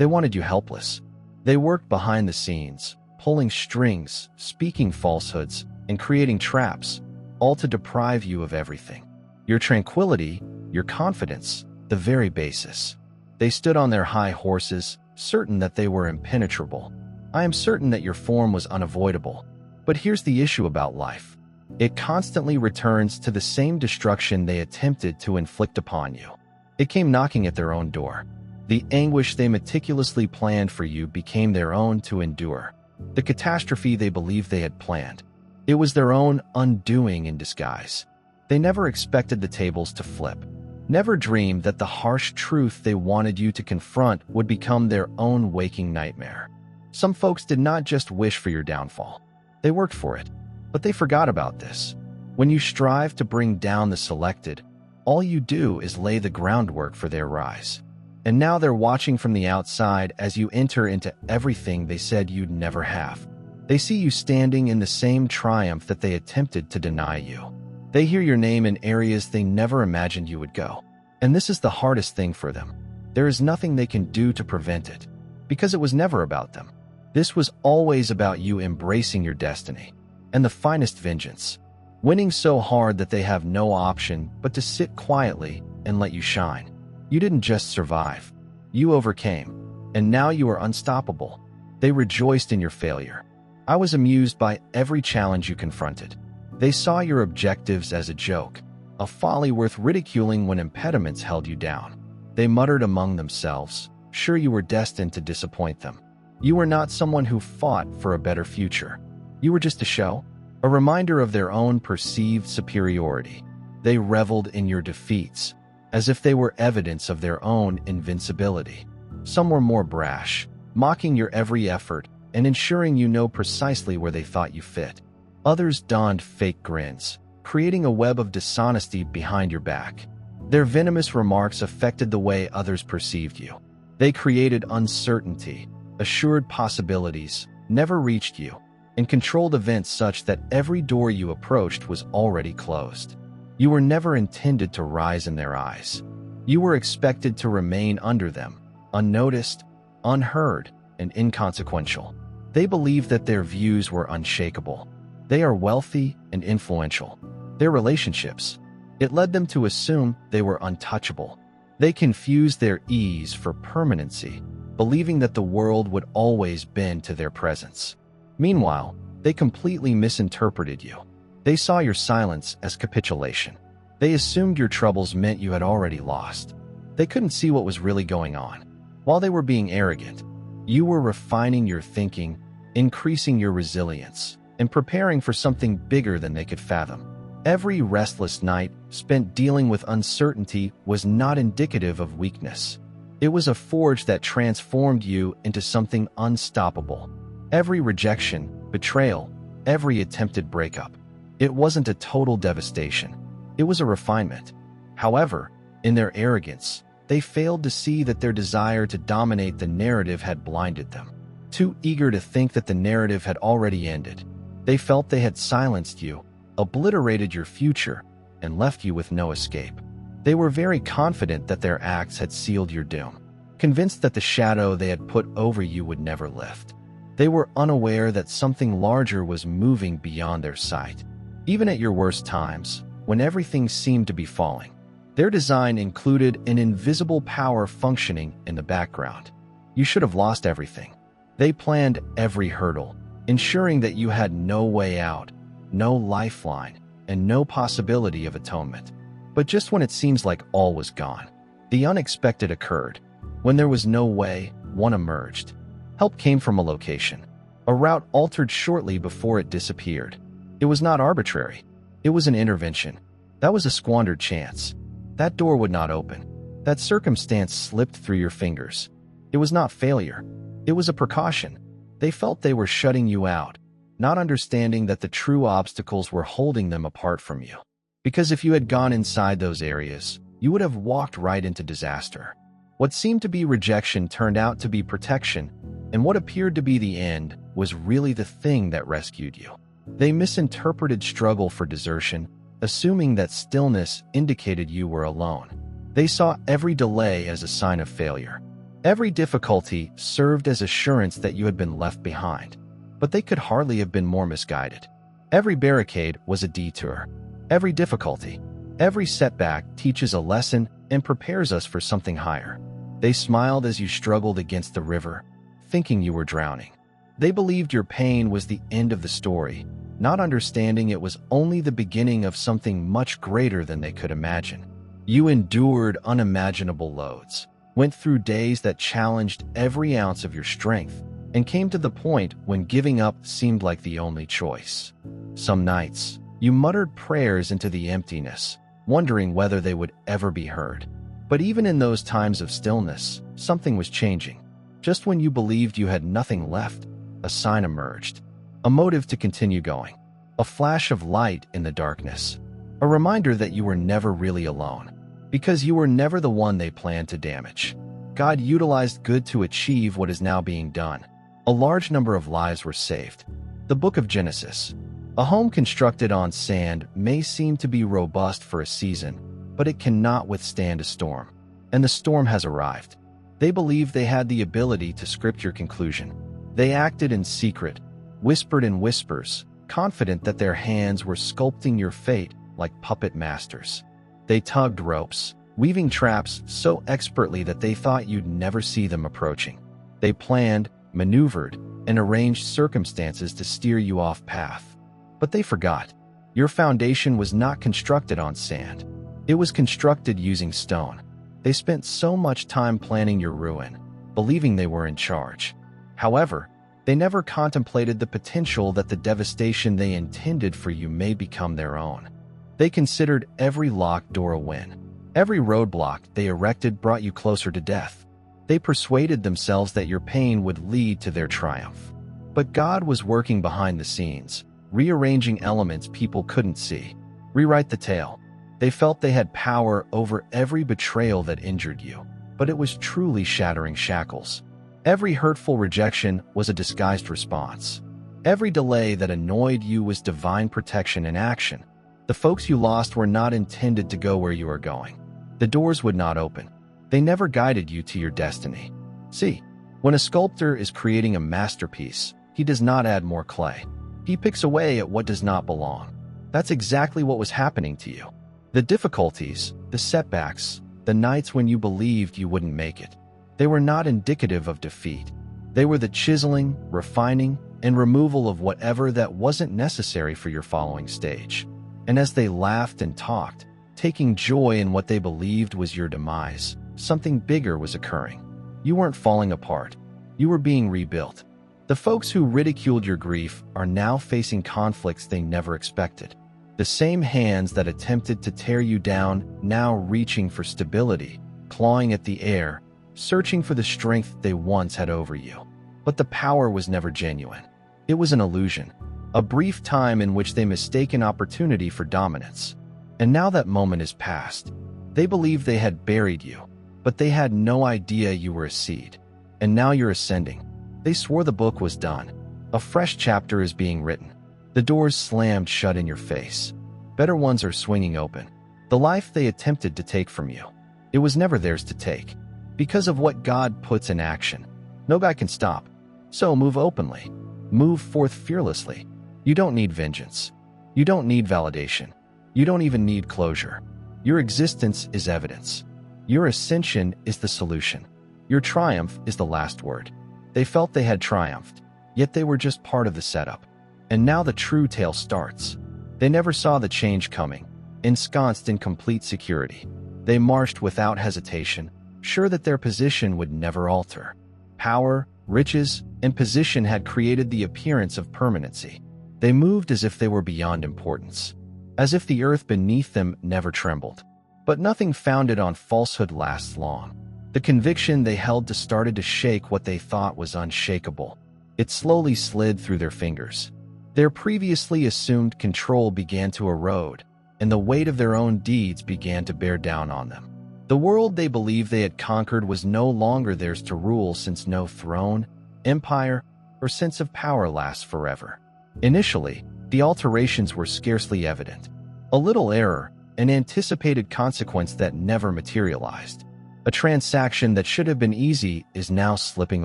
They wanted you helpless. They worked behind the scenes, pulling strings, speaking falsehoods, and creating traps, all to deprive you of everything. Your tranquility, your confidence, the very basis. They stood on their high horses, certain that they were impenetrable. I am certain that your form was unavoidable. But here's the issue about life. It constantly returns to the same destruction they attempted to inflict upon you. It came knocking at their own door. The anguish they meticulously planned for you became their own to endure. The catastrophe they believed they had planned. It was their own undoing in disguise. They never expected the tables to flip. Never dreamed that the harsh truth they wanted you to confront would become their own waking nightmare. Some folks did not just wish for your downfall. They worked for it. But they forgot about this. When you strive to bring down the selected, all you do is lay the groundwork for their rise. And now they're watching from the outside as you enter into everything they said you'd never have. They see you standing in the same triumph that they attempted to deny you. They hear your name in areas they never imagined you would go. And this is the hardest thing for them. There is nothing they can do to prevent it, because it was never about them. This was always about you embracing your destiny, and the finest vengeance, winning so hard that they have no option but to sit quietly and let you shine. You didn't just survive. You overcame, and now you are unstoppable. They rejoiced in your failure. I was amused by every challenge you confronted. They saw your objectives as a joke, a folly worth ridiculing when impediments held you down. They muttered among themselves, sure you were destined to disappoint them. You were not someone who fought for a better future. You were just a show, a reminder of their own perceived superiority. They reveled in your defeats, as if they were evidence of their own invincibility. Some were more brash, mocking your every effort and ensuring you know precisely where they thought you fit. Others donned fake grins, creating a web of dishonesty behind your back. Their venomous remarks affected the way others perceived you. They created uncertainty, assured possibilities, never reached you, and controlled events such that every door you approached was already closed. You were never intended to rise in their eyes. You were expected to remain under them, unnoticed, unheard, and inconsequential. They believed that their views were unshakable. They are wealthy and influential. Their relationships, it led them to assume they were untouchable. They confused their ease for permanency, believing that the world would always bend to their presence. Meanwhile, they completely misinterpreted you. They saw your silence as capitulation. They assumed your troubles meant you had already lost. They couldn't see what was really going on. While they were being arrogant, you were refining your thinking, increasing your resilience, and preparing for something bigger than they could fathom. Every restless night spent dealing with uncertainty was not indicative of weakness. It was a forge that transformed you into something unstoppable. Every rejection, betrayal, every attempted breakup. It wasn't a total devastation. It was a refinement. However, in their arrogance, they failed to see that their desire to dominate the narrative had blinded them. Too eager to think that the narrative had already ended, they felt they had silenced you, obliterated your future, and left you with no escape. They were very confident that their acts had sealed your doom, convinced that the shadow they had put over you would never lift. They were unaware that something larger was moving beyond their sight. Even at your worst times, when everything seemed to be falling, their design included an invisible power functioning in the background. You should have lost everything. They planned every hurdle, ensuring that you had no way out, no lifeline, and no possibility of atonement. But just when it seems like all was gone, the unexpected occurred. When there was no way, one emerged. Help came from a location. A route altered shortly before it disappeared. It was not arbitrary. It was an intervention. That was a squandered chance. That door would not open. That circumstance slipped through your fingers. It was not failure. It was a precaution. They felt they were shutting you out, not understanding that the true obstacles were holding them apart from you. Because if you had gone inside those areas, you would have walked right into disaster. What seemed to be rejection turned out to be protection, and what appeared to be the end was really the thing that rescued you. They misinterpreted struggle for desertion, assuming that stillness indicated you were alone. They saw every delay as a sign of failure. Every difficulty served as assurance that you had been left behind, but they could hardly have been more misguided. Every barricade was a detour. Every difficulty, every setback teaches a lesson and prepares us for something higher. They smiled as you struggled against the river, thinking you were drowning. They believed your pain was the end of the story, not understanding it was only the beginning of something much greater than they could imagine. You endured unimaginable loads, went through days that challenged every ounce of your strength, and came to the point when giving up seemed like the only choice. Some nights, you muttered prayers into the emptiness, wondering whether they would ever be heard. But even in those times of stillness, something was changing. Just when you believed you had nothing left, a sign emerged. A motive to continue going. A flash of light in the darkness. A reminder that you were never really alone. Because you were never the one they planned to damage. God utilized good to achieve what is now being done. A large number of lives were saved. The Book of Genesis. A home constructed on sand may seem to be robust for a season, but it cannot withstand a storm. And the storm has arrived. They believed they had the ability to script your conclusion. They acted in secret, whispered in whispers, confident that their hands were sculpting your fate like puppet masters. They tugged ropes, weaving traps so expertly that they thought you'd never see them approaching. They planned, maneuvered, and arranged circumstances to steer you off path. But they forgot. Your foundation was not constructed on sand. It was constructed using stone. They spent so much time planning your ruin, believing they were in charge. However, they never contemplated the potential that the devastation they intended for you may become their own. They considered every locked door a win. Every roadblock they erected brought you closer to death. They persuaded themselves that your pain would lead to their triumph. But God was working behind the scenes, rearranging elements people couldn't see. Rewrite the tale. They felt they had power over every betrayal that injured you, but it was truly shattering shackles. Every hurtful rejection was a disguised response. Every delay that annoyed you was divine protection in action. The folks you lost were not intended to go where you were going. The doors would not open. They never guided you to your destiny. See, when a sculptor is creating a masterpiece, he does not add more clay. He picks away at what does not belong. That's exactly what was happening to you. The difficulties, the setbacks, the nights when you believed you wouldn't make it, they were not indicative of defeat. They were the chiseling, refining, and removal of whatever that wasn't necessary for your following stage. And as they laughed and talked, taking joy in what they believed was your demise, something bigger was occurring. You weren't falling apart. You were being rebuilt. The folks who ridiculed your grief are now facing conflicts they never expected. The same hands that attempted to tear you down now reaching for stability, clawing at the air, searching for the strength they once had over you. But the power was never genuine. It was an illusion, a brief time in which they mistaken opportunity for dominance. And now that moment is past. They believed they had buried you, but they had no idea you were a seed. And now you're ascending. They swore the book was done. A fresh chapter is being written. The doors slammed shut in your face. Better ones are swinging open. The life they attempted to take from you, it was never theirs to take. Because of what God puts in action, no guy can stop. So move openly. Move forth fearlessly. You don't need vengeance. You don't need validation. You don't even need closure. Your existence is evidence. Your ascension is the solution. Your triumph is the last word. They felt they had triumphed, yet they were just part of the setup. And now the true tale starts. They never saw the change coming. Ensconced in complete security, they marched without hesitation, sure that their position would never alter. Power, riches, and position had created the appearance of permanency. They moved as if they were beyond importance, as if the earth beneath them never trembled. But nothing founded on falsehood lasts long. The conviction they held to started to shake what they thought was unshakable. It slowly slid through their fingers. Their previously assumed control began to erode, and the weight of their own deeds began to bear down on them. The world they believed they had conquered was no longer theirs to rule, since no throne, empire, or sense of power lasts forever. Initially, the alterations were scarcely evident. A little error, an anticipated consequence that never materialized. A transaction that should have been easy is now slipping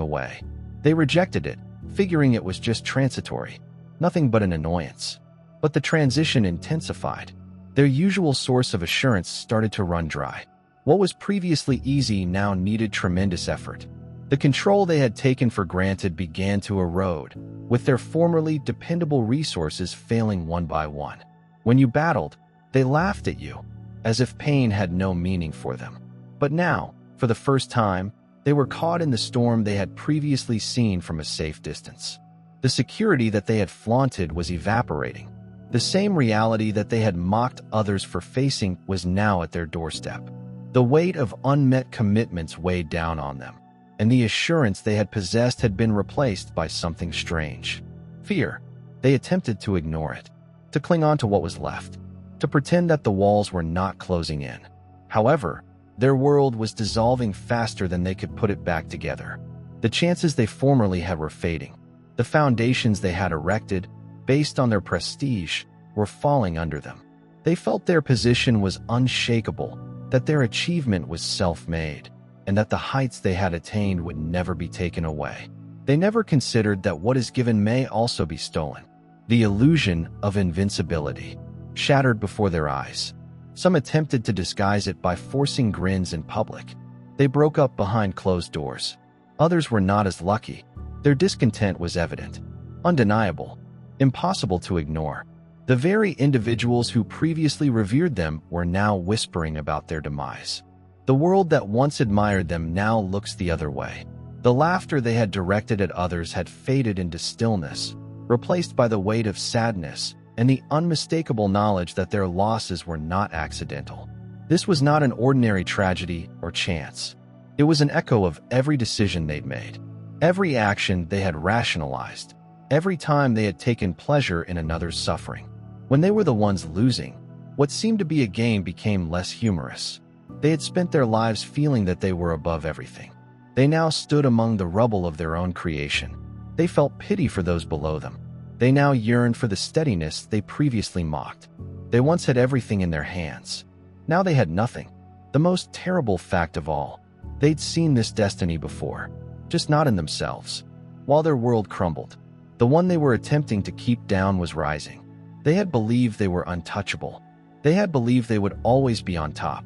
away. They rejected it, figuring it was just transitory, nothing but an annoyance. But the transition intensified. Their usual source of assurance started to run dry. What was previously easy now needed tremendous effort. The control they had taken for granted began to erode, with their formerly dependable resources failing one by one. When you battled, they laughed at you, as if pain had no meaning for them. But now, for the first time, they were caught in the storm they had previously seen from a safe distance. The security that they had flaunted was evaporating. The same reality that they had mocked others for facing was now at their doorstep. The weight of unmet commitments weighed down on them, and the assurance they had possessed had been replaced by something strange. Fear. They attempted to ignore it, to cling on to what was left, to pretend that the walls were not closing in. However, their world was dissolving faster than they could put it back together. The chances they formerly had were fading. The foundations they had erected, based on their prestige, were falling under them. They felt their position was unshakable, that their achievement was self-made, and that the heights they had attained would never be taken away. They never considered that what is given may also be stolen. The illusion of invincibility shattered before their eyes. Some attempted to disguise it by forcing grins in public. They broke up behind closed doors. Others were not as lucky. Their discontent was evident, undeniable, impossible to ignore. The very individuals who previously revered them were now whispering about their demise. The world that once admired them now looks the other way. The laughter they had directed at others had faded into stillness, replaced by the weight of sadness and the unmistakable knowledge that their losses were not accidental. This was not an ordinary tragedy or chance. It was an echo of every decision they'd made, every action they had rationalized, every time they had taken pleasure in another's suffering. When they were the ones losing, what seemed to be a game became less humorous. They had spent their lives feeling that they were above everything. They now stood among the rubble of their own creation. They felt pity for those below them. They now yearned for the steadiness they previously mocked. They once had everything in their hands. Now they had nothing. The most terrible fact of all, they'd seen this destiny before, just not in themselves. While their world crumbled, the one they were attempting to keep down was rising. They had believed they were untouchable. They had believed they would always be on top.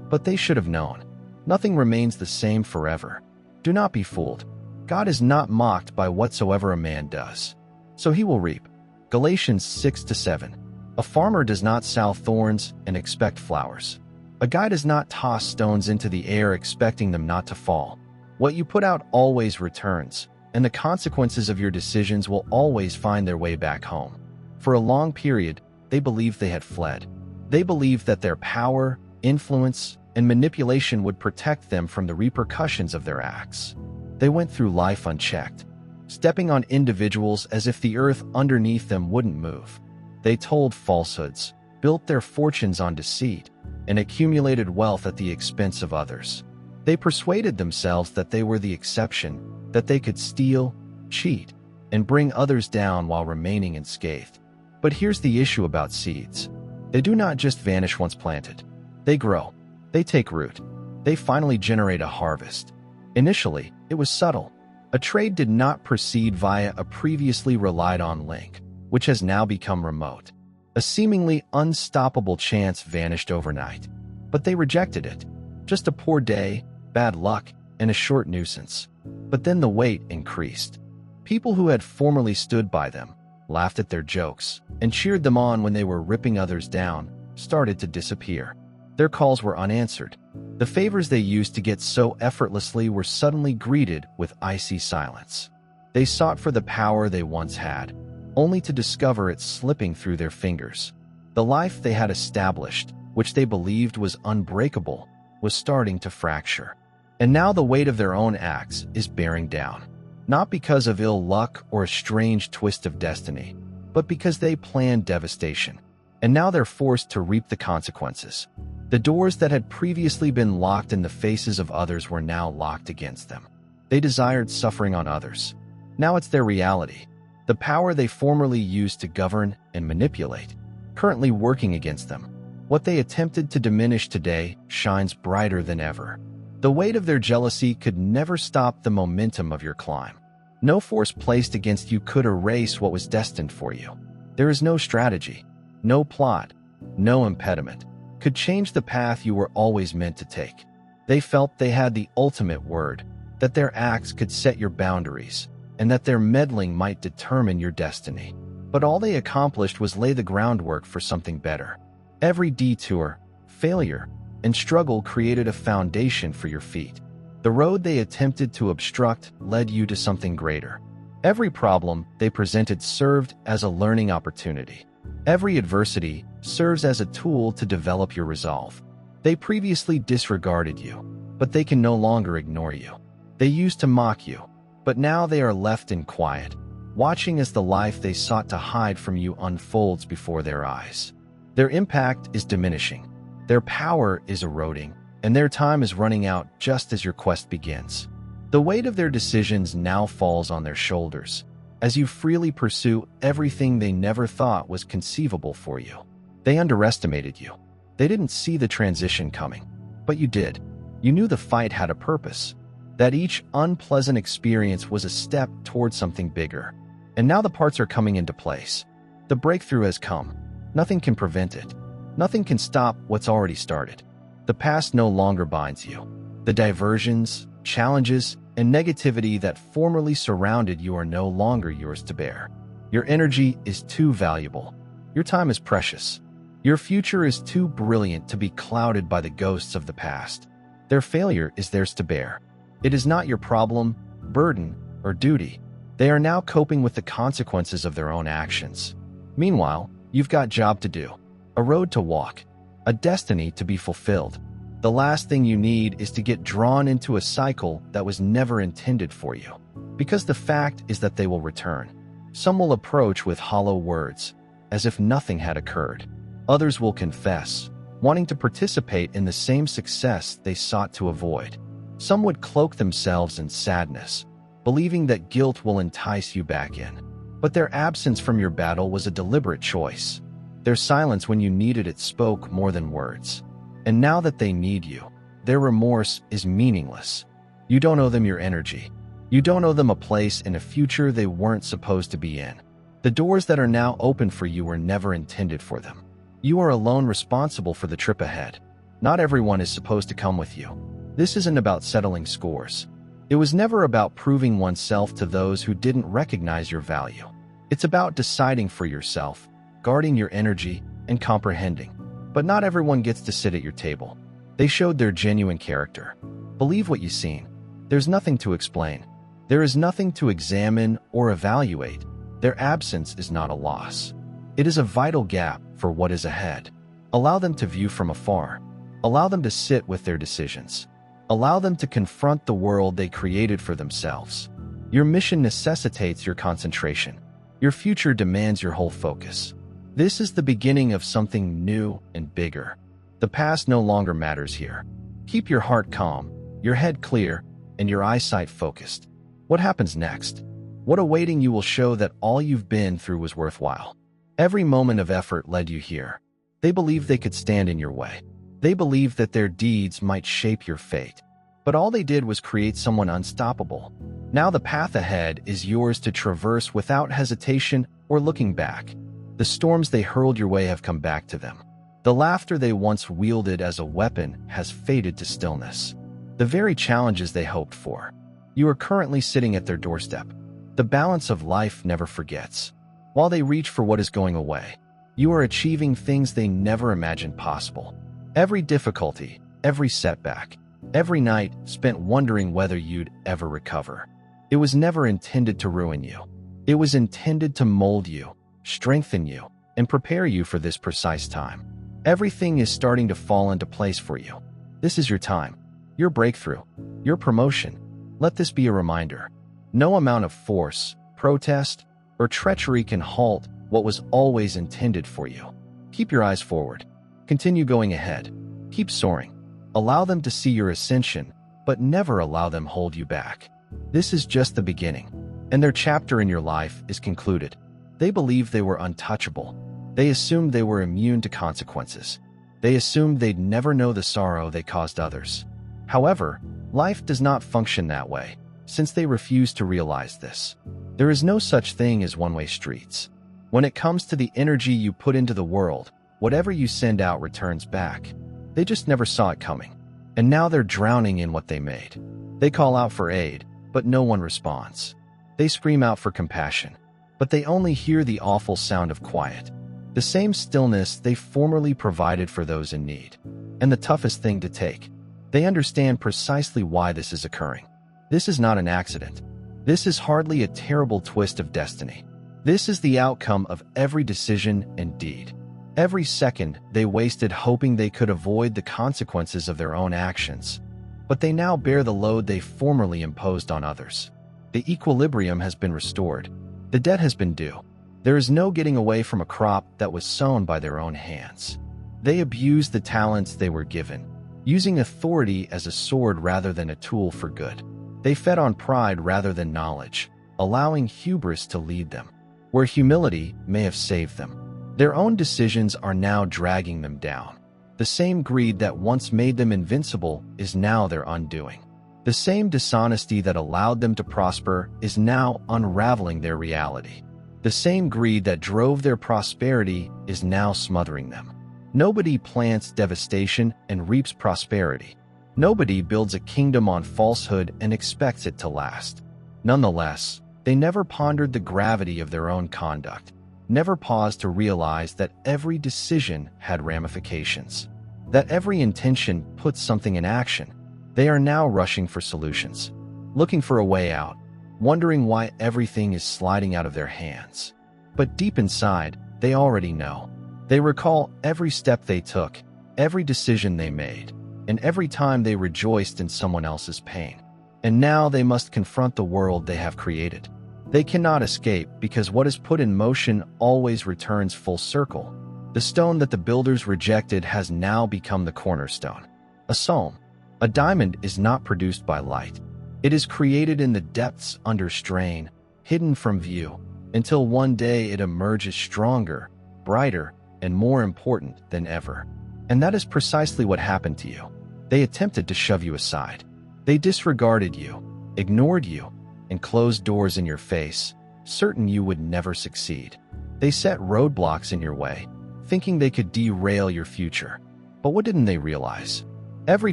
But they should have known. Nothing remains the same forever. Do not be fooled. God is not mocked by whatsoever a man does, so he will reap. Galatians 6-7. A farmer does not sow thorns and expect flowers. A guy does not toss stones into the air expecting them not to fall. What you put out always returns, and the consequences of your decisions will always find their way back home. For a long period, they believed they had fled. They believed that their power, influence, and manipulation would protect them from the repercussions of their acts. They went through life unchecked, stepping on individuals as if the earth underneath them wouldn't move. They told falsehoods, built their fortunes on deceit, and accumulated wealth at the expense of others. They persuaded themselves that they were the exception, that they could steal, cheat, and bring others down while remaining unscathed. But here's the issue about seeds. They do not just vanish once planted. They grow. They take root. They finally generate a harvest. Initially, it was subtle. A trade did not proceed via a previously relied-on link, which has now become remote. A seemingly unstoppable chance vanished overnight. But they rejected it. Just a poor day, bad luck, and a short nuisance. But then the weight increased. People who had formerly stood by them, laughed at their jokes, and cheered them on when they were ripping others down, started to disappear. Their calls were unanswered. The favors they used to get so effortlessly were suddenly greeted with icy silence. They sought for the power they once had, only to discover it slipping through their fingers. The life they had established, which they believed was unbreakable, was starting to fracture. And now the weight of their own acts is bearing down. Not because of ill luck or a strange twist of destiny, but because they planned devastation. And now they're forced to reap the consequences. The doors that had previously been locked in the faces of others were now locked against them. They desired suffering on others. Now it's their reality. The power they formerly used to govern and manipulate, currently working against them. What they attempted to diminish today shines brighter than ever. The weight of their jealousy could never stop the momentum of your climb. No force placed against you could erase what was destined for you. There is no strategy, no plot, no impediment could change the path you were always meant to take. They felt they had the ultimate word, that their acts could set your boundaries, and that their meddling might determine your destiny. But all they accomplished was lay the groundwork for something better. Every detour, failure, and struggle created a foundation for your feet. The road they attempted to obstruct led you to something greater. Every problem they presented served as a learning opportunity. Every adversity serves as a tool to develop your resolve. They previously disregarded you, but they can no longer ignore you. They used to mock you, but now they are left in quiet, watching as the life they sought to hide from you unfolds before their eyes. Their impact is diminishing, their power is eroding, and their time is running out just as your quest begins. The weight of their decisions now falls on their shoulders, as you freely pursue everything they never thought was conceivable for you. They underestimated you. They didn't see the transition coming, but you did. You knew the fight had a purpose, that each unpleasant experience was a step towards something bigger. And now the parts are coming into place. The breakthrough has come. Nothing can prevent it. Nothing can stop what's already started. The past no longer binds you. The diversions, challenges, and negativity that formerly surrounded you are no longer yours to bear. Your energy is too valuable. Your time is precious. Your future is too brilliant to be clouded by the ghosts of the past. Their failure is theirs to bear. It is not your problem, burden, or duty. They are now coping with the consequences of their own actions. Meanwhile, you've got job to do, a road to walk, a destiny to be fulfilled. The last thing you need is to get drawn into a cycle that was never intended for you. Because the fact is that they will return. Some will approach with hollow words, as if nothing had occurred. Others will confess, wanting to participate in the same success they sought to avoid. Some would cloak themselves in sadness, believing that guilt will entice you back in. But their absence from your battle was a deliberate choice. Their silence when you needed it spoke more than words. And now that they need you, their remorse is meaningless. You don't owe them your energy. You don't owe them a place in a future they weren't supposed to be in. The doors that are now open for you were never intended for them. You are alone responsible for the trip ahead. Not everyone is supposed to come with you. This isn't about settling scores. It was never about proving oneself to those who didn't recognize your value. It's about deciding for yourself, guarding your energy, and comprehending. But not everyone gets to sit at your table. They showed their genuine character. Believe what you've seen. There's nothing to explain. There is nothing to examine or evaluate. Their absence is not a loss. It is a vital gap for what is ahead. Allow them to view from afar. Allow them to sit with their decisions. Allow them to confront the world they created for themselves. Your mission necessitates your concentration. Your future demands your whole focus. This is the beginning of something new and bigger. The past no longer matters here. Keep your heart calm, your head clear, and your eyesight focused. What happens next? What awaiting you will show that all you've been through was worthwhile. Every moment of effort led you here. They believed they could stand in your way. They believed that their deeds might shape your fate. But all they did was create someone unstoppable. Now the path ahead is yours to traverse without hesitation or looking back. The storms they hurled your way have come back to them. The laughter they once wielded as a weapon has faded to stillness. The very challenges they hoped for. You are currently sitting at their doorstep. The balance of life never forgets. While they reach for what is going away, you are achieving things they never imagined possible. Every difficulty, every setback, every night spent wondering whether you'd ever recover. It was never intended to ruin you. It was intended to mold you, strengthen you, and prepare you for this precise time. Everything is starting to fall into place for you. This is your time, your breakthrough, your promotion. Let this be a reminder. No amount of force, protest, or treachery can halt what was always intended for you. Keep your eyes forward. Continue going ahead. Keep soaring. Allow them to see your ascension, but never allow them hold you back. This is just the beginning, and their chapter in your life is concluded. They believed they were untouchable. They assumed they were immune to consequences. They assumed they'd never know the sorrow they caused others. However, Life does not function that way, since they refuse to realize this. There is no such thing as one-way streets. When it comes to the energy you put into the world, whatever you send out returns back. They just never saw it coming. And now they're drowning in what they made. They call out for aid, but no one responds. They scream out for compassion, but they only hear the awful sound of quiet. The same stillness they formerly provided for those in need. And the toughest thing to take. They understand precisely why this is occurring. This is not an accident. This is hardly a terrible twist of destiny. This is the outcome of every decision and deed. Every second they wasted hoping they could avoid the consequences of their own actions. But they now bear the load they formerly imposed on others. The equilibrium has been restored. The debt has been due. There is no getting away from a crop that was sown by their own hands. They abused the talents they were given, using authority as a sword rather than a tool for good. They fed on pride rather than knowledge, allowing hubris to lead them, where humility may have saved them. Their own decisions are now dragging them down. The same greed that once made them invincible is now their undoing. The same dishonesty that allowed them to prosper is now unraveling their reality. The same greed that drove their prosperity is now smothering them. Nobody plants devastation and reaps prosperity. Nobody builds a kingdom on falsehood and expects it to last. Nonetheless, they never pondered the gravity of their own conduct, never paused to realize that every decision had ramifications, that every intention put something in action. They are now rushing for solutions, looking for a way out, wondering why everything is sliding out of their hands. But deep inside, they already know. They recall every step they took, every decision they made, and every time they rejoiced in someone else's pain. And now they must confront the world they have created. They cannot escape because what is put in motion always returns full circle. The stone that the builders rejected has now become the cornerstone. A psalm. A diamond is not produced by light. It is created in the depths under strain, hidden from view, until one day it emerges stronger, brighter, and more important than ever. And that is precisely what happened to you. They attempted to shove you aside. They disregarded you, ignored you, and closed doors in your face, certain you would never succeed. They set roadblocks in your way, thinking they could derail your future. But what didn't they realize? Every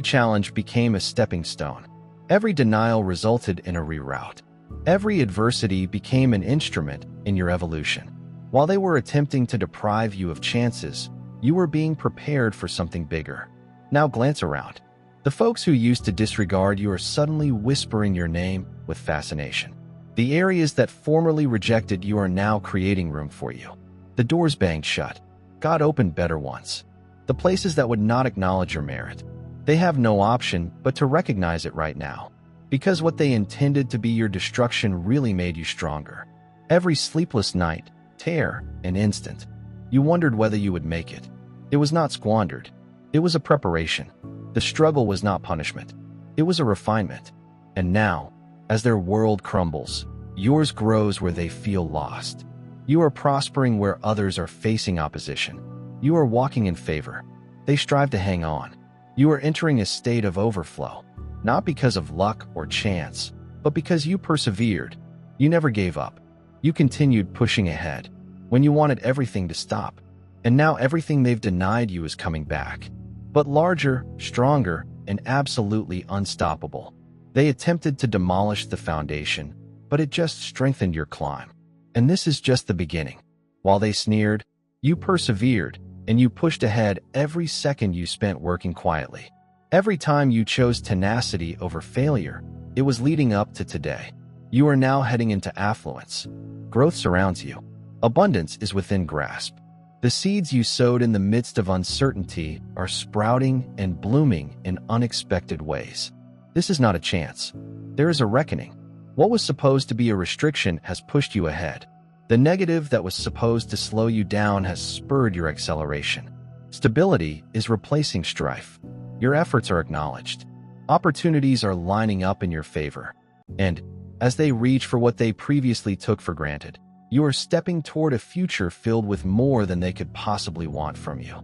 challenge became a stepping stone. Every denial resulted in a reroute. Every adversity became an instrument in your evolution. While they were attempting to deprive you of chances, you were being prepared for something bigger. Now glance around. The folks who used to disregard you are suddenly whispering your name with fascination. The areas that formerly rejected you are now creating room for you. The doors banged shut. God opened better ones. The places that would not acknowledge your merit. They have no option but to recognize it right now. Because what they intended to be your destruction really made you stronger. Every sleepless night, tear, and instant, you wondered whether you would make it. It was not squandered. It was a preparation. The struggle was not punishment. It was a refinement. And now, as their world crumbles, yours grows where they feel lost. You are prospering where others are facing opposition. You are walking in favor. They strive to hang on. You are entering a state of overflow, not because of luck or chance, but because you persevered. You never gave up. You continued pushing ahead when you wanted everything to stop. And now everything they've denied you is coming back. But larger, stronger, and absolutely unstoppable. They attempted to demolish the foundation, but it just strengthened your climb. And this is just the beginning. While they sneered, you persevered, and you pushed ahead every second you spent working quietly. Every time you chose tenacity over failure, it was leading up to today. You are now heading into affluence. Growth surrounds you. Abundance is within grasp. The seeds you sowed in the midst of uncertainty are sprouting and blooming in unexpected ways. This is not a chance. There is a reckoning. What was supposed to be a restriction has pushed you ahead. The negative that was supposed to slow you down has spurred your acceleration. Stability is replacing strife. Your efforts are acknowledged. Opportunities are lining up in your favor. And as they reach for what they previously took for granted, you are stepping toward a future filled with more than they could possibly want from you.